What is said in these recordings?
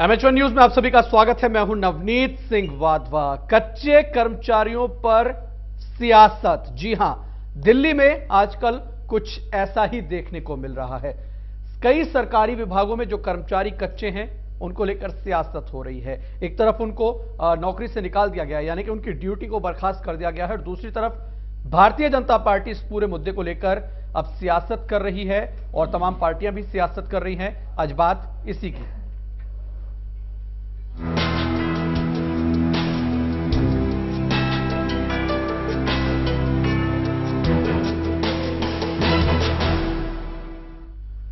एमएच1 news में आप सभी का स्वागत है। मैं हूं नवनीत सिंह वाधवा। कच्चे कर्मचारियों पर सियासत। जी हां, दिल्ली में आजकल कुछ ऐसा ही देखने को मिल रहा है। कई सरकारी विभागों में जो कर्मचारी कच्चे हैं उनको लेकर सियासत हो रही है। एक तरफ उनको नौकरी से निकाल दिया गया है, यानी कि उनकी ड्यूटी को बर्खास्त कर दिया गया है, और दूसरी तरफ भारतीय जनता पार्टी इस पूरे मुद्दे को लेकर अब सियासत कर रही है और तमाम पार्टियां भी सियासत कर रही हैं। आज बात इसी की।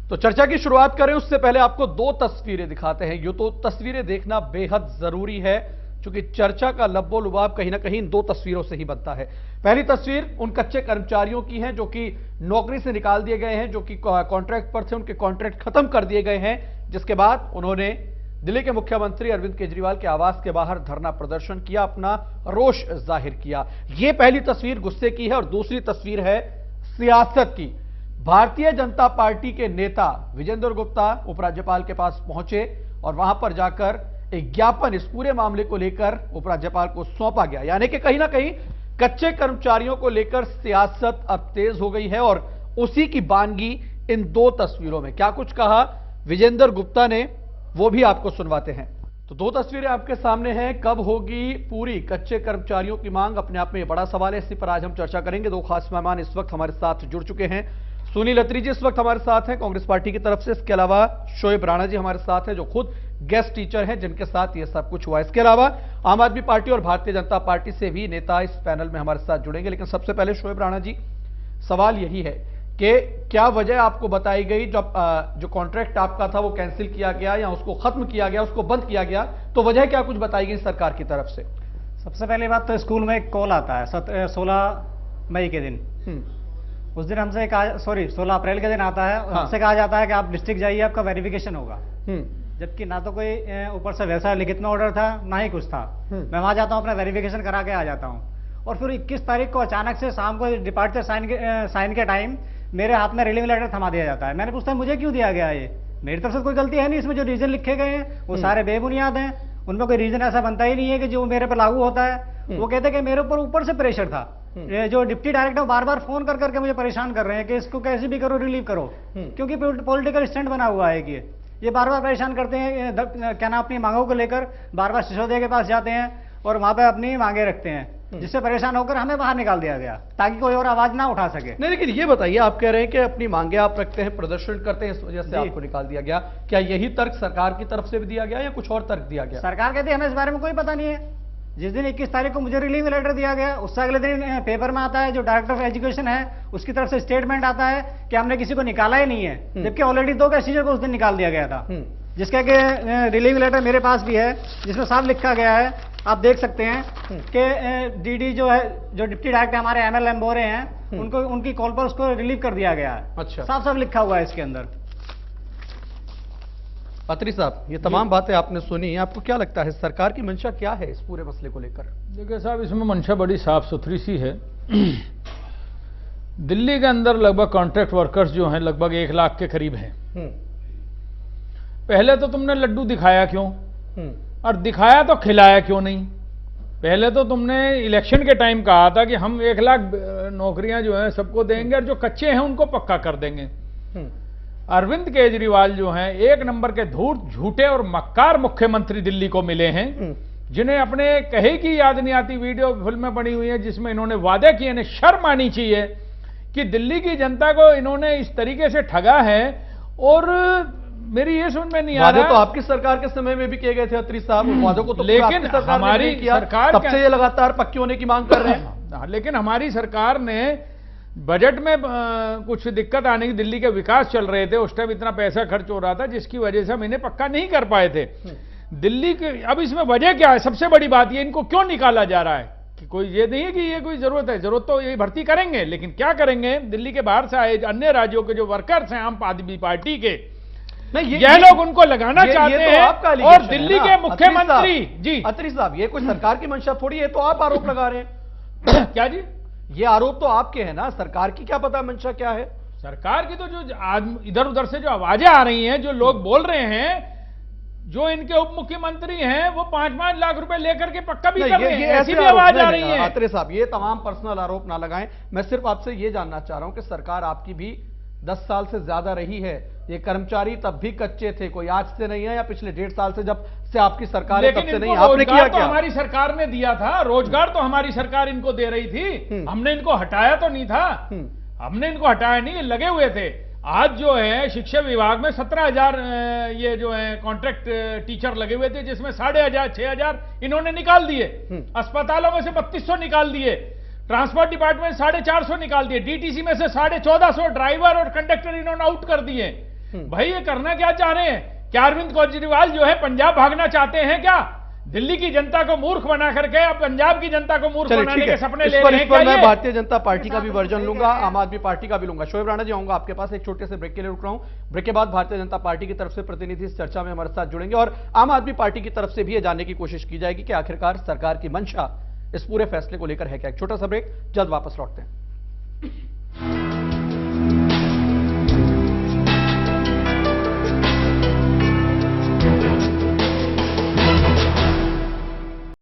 तो चर्चा की शुरुआत करें उससे पहले आपको दो तस्वीरें दिखाते हैं। ये तो तस्वीरें देखना बेहद जरूरी है, क्योंकि चर्चा का लब्बो लुबाब कहीं ना कहीं इन दो तस्वीरों से ही बनता है। पहली तस्वीर उन कच्चे कर्मचारियों की है जो कि नौकरी से निकाल दिए गए हैं, जो कि कॉन्ट्रैक्ट पर थे, उनके कॉन्ट्रैक्ट खत्म कर दिए गए हैं, जिसके बाद उन्होंने दिल्ली के मुख्यमंत्री अरविंद केजरीवाल के आवास के बाहर धरना प्रदर्शन किया, अपना रोष जाहिर किया। यह पहली तस्वीर गुस्से की है और दूसरी तस्वीर है सियासत की। भारतीय जनता पार्टी के नेता विजेंद्र गुप्ता उपराज्यपाल के पास पहुंचे और वहां पर जाकर एक ज्ञापन इस पूरे मामले को लेकर उपराज्यपाल को सौंपा गया। यानी कि कहीं ना कहीं कच्चे कर्मचारियों को लेकर सियासत अब तेज हो गई है, और उसी की बानगी इन दो तस्वीरों में। क्या कुछ कहा विजेंद्र गुप्ता ने, वो भी आपको सुनवाते हैं। तो दो तस्वीरें आपके सामने हैं। कब होगी पूरी कच्चे कर्मचारियों की मांग, अपने आप में बड़ा सवाल है। इसी पर आज हम चर्चा करेंगे। दो खास मेहमान इस वक्त हमारे साथ जुड़ चुके हैं। सुनील अत्री जी इस वक्त हमारे साथ हैं कांग्रेस पार्टी की तरफ से। इसके अलावा शोएब राणा जी हमारे साथ हैं, जो खुद गेस्ट टीचर हैं, जिनके साथ ये सब कुछ हुआ। इसके अलावा आम आदमी पार्टी और भारतीय जनता पार्टी से भी नेता इस पैनल में हमारे साथ जुड़ेंगे। लेकिन सबसे पहले शोएब राणा जी, सवाल यही है कि क्या वजह आपको बताई गई जब जो कॉन्ट्रैक्ट आपका था वो कैंसिल किया गया या उसको खत्म किया गया, उसको बंद किया गया, तो वजह क्या कुछ बताई गई सरकार की तरफ से? सबसे पहली बात तो स्कूल में एक कॉल आता है 16 मई के दिन। उस दिन हमसे 16 अप्रैल के दिन आता है। हाँ। हमसे कहा जाता है कि आप डिस्ट्रिक्ट जाइए, आपका वेरिफिकेशन होगा। जबकि ना तो कोई ऊपर से वैसा लिखित में ऑर्डर था, ना ही कुछ था। मैं वहां जाता हूं, अपना वेरिफिकेशन करा के आ जाता हूं। और फिर 21 तारीख को अचानक से शाम को डिपार्चर साइन के टाइम मेरे हाथ में रिलीव लेटर थमा दिया जाता है। मैंने पूछता है मुझे क्यों दिया गया? ये मेरी तरफ से कोई गलती है नहीं, इसमें जो रीजन लिखे गए हैं वो सारे बेबुनियाद हैं। उनमें कोई रीजन ऐसा बनता ही नहीं है कि जो मेरे पर लागू होता है। वो कहते हैं कि मेरे ऊपर से प्रेशर था। ये जो डिप्टी डायरेक्टर बार बार फोन कर करके मुझे परेशान कर रहे हैं कि इसको कैसे भी करो, रिलीव करो, क्योंकि पॉलिटिकल स्टैंड बना हुआ है कि ये बार बार परेशान करते हैं। क्या नाम, अपनी मांगों को लेकर बार बार सिसोदिया के पास जाते हैं और वहां पे अपनी मांगे रखते हैं, जिससे परेशान होकर हमें बाहर निकाल दिया गया ताकि कोई और आवाज ना उठा सके। नहीं, लेकिन ये बताइए, आप कह रहे हैं कि अपनी मांगे आप रखते हैं, प्रदर्शन करते हैं, इस वजह से आपको निकाल दिया गया। क्या यही तर्क सरकार की तरफ से भी दिया गया या कुछ और तर्क दिया गया? सरकार कहती है हमें इस बारे में कोई पता नहीं है। जिस दिन 21 तारीख को मुझे रिलीव लेटर दिया गया, उससे अगले दिन पेपर में आता है, जो डायरेक्टर ऑफ एजुकेशन है उसकी तरफ से स्टेटमेंट आता है कि हमने किसी को निकाला ही नहीं है, जबकि ऑलरेडी 2 कैसेजर को उस दिन निकाल दिया गया था। जिसका कि रिलीव लेटर मेरे पास भी है, जिसमें साफ लिखा गया है, आप देख सकते हैं कि डीडी जो है, जो डिप्टी डायरेक्टर हमारे MLM बोरे हैं, उनको उनकी कॉल पर उसको रिलीव कर दिया गया है। अच्छा, साफ साफ लिखा हुआ है इसके अंदर। अत्री साहब, ये तमाम बातें आपने सुनी, आपको क्या लगता है सरकार की मंशा क्या है इस पूरे मसले को लेकर? देखिए साहब, इसमें मंशा बड़ी साफ सुथरी सी है। दिल्ली के अंदर लगभग कॉन्ट्रैक्ट वर्कर्स जो हैं लगभग 1 लाख के करीब हैं। पहले तो तुमने लड्डू दिखाया क्यों, और दिखाया तो खिलाया क्यों नहीं? पहले तो तुमने इलेक्शन के टाइम कहा था कि हम 1 लाख नौकरियां जो हैं सबको देंगे और जो कच्चे हैं उनको पक्का कर देंगे। अरविंद केजरीवाल जो हैं 1 नंबर के धूर्त, झूठे और मक्कार मुख्यमंत्री दिल्ली को मिले हैं, जिन्हें अपने कहे की याद नहीं आती वीडियो फिल्में बनी हुई हैं जिसमें इन्होंने वादे किए। इन्हें शर्म आनी चाहिए कि दिल्ली की जनता को इन्होंने इस तरीके से ठगा है। और मेरी ये समझ में नहीं आ रहा, वादे तो आपकी सरकार के समय में भी किए गए थे अत्री साहब, उन वादों को तो लेकिन हमारी सरकार तब से ये लगातार पक्के होने की मांग कर रहे हैं। लेकिन हमारी सरकार ने बजट में कुछ दिक्कत आने की, दिल्ली के विकास चल रहे थे, उस टाइम इतना पैसा खर्च हो रहा था जिसकी वजह से हम इन्हें पक्का नहीं कर पाए थे दिल्ली के। अब इसमें वजह क्या है? सबसे बड़ी बात ये, इनको क्यों निकाला जा रहा है? कि कोई ये नहीं है कि ये कोई जरूरत है, जरूरत तो ये भर्ती करेंगे, लेकिन क्या करेंगे? दिल्ली के बाहर से आए अन्य राज्यों के जो वर्कर्स हैं आम आदमी पार्टी के, नहीं, ये लोग उनको लगाना चाहते हैं। और दिल्ली के मुख्यमंत्री जी, अत्री साहब, ये कोई सरकार की मंशा थोड़ी है, तो आप आरोप लगा रहे हैं। क्या जी? ये आरोप तो आपके हैं ना, सरकार की क्या पता मंशा क्या है? सरकार की तो जो इधर उधर से जो आवाजें आ रही हैं, जो लोग बोल रहे हैं, जो इनके उप मुख्यमंत्री हैं वो 5-5 लाख रुपए लेकर के पक्का भी नहीं, कर रहे हैं, ऐसी भी आरोप आवाज आ नहीं, रही है। आत्रे साहब ये तमाम पर्सनल आरोप ना लगाएं। मैं सिर्फ आपसे ये जानना चाह रहा हूं कि सरकार आपकी भी 10 साल से ज्यादा रही है, ये कर्मचारी तब भी कच्चे थे, कोई आज से नहीं है या पिछले 1.5 साल से जब से आपकी सरकार है तब से नहीं, आपने किया तो क्या? हमारी सरकार ने दिया था, रोजगार तो हमारी सरकार इनको दे रही थी, हमने इनको हटाया तो नहीं था, हमने इनको हटाया नहीं, लगे हुए थे। आज जो है शिक्षा विभाग में 17,000 ये जो है कॉन्ट्रैक्ट टीचर लगे हुए थे, जिसमें 5,500 6,000 इन्होंने निकाल दिए, अस्पतालों में से 3200 निकाल दिए, ट्रांसपोर्ट डिपार्टमेंट 450 निकाल दिए, डीटीसी में से 1450 ड्राइवर और कंडक्टर इन्होंने आउट कर दिए। भाई ये करना क्या चाह रहे हैं? क्या अरविंद केजरीवाल जो है पंजाब भागना चाहते हैं क्या? दिल्ली की जनता को मूर्ख बना करके अब पंजाब की जनता को मूर्ख बनाने के सपने ले रहे हैं क्या? मैं भारतीय जनता पार्टी का भी वर्जन लूंगा, आम आदमी पार्टी का भी लूंगा। शोएब राणा जी आऊंगा आपके पास, एक छोटे से ब्रेक के लिए रुक रहा हूं। ब्रेक के बाद भारतीय जनता पार्टी की तरफ से प्रतिनिधि इस चर्चा में हमारे साथ जुड़ेंगे और आम आदमी पार्टी की तरफ से भी यह जानने की कोशिश की जाएगी कि आखिरकार सरकार की मंशा इस पूरे फैसले को लेकर है क्या। एक छोटा सा ब्रेक, जल्द वापस लौटते हैं।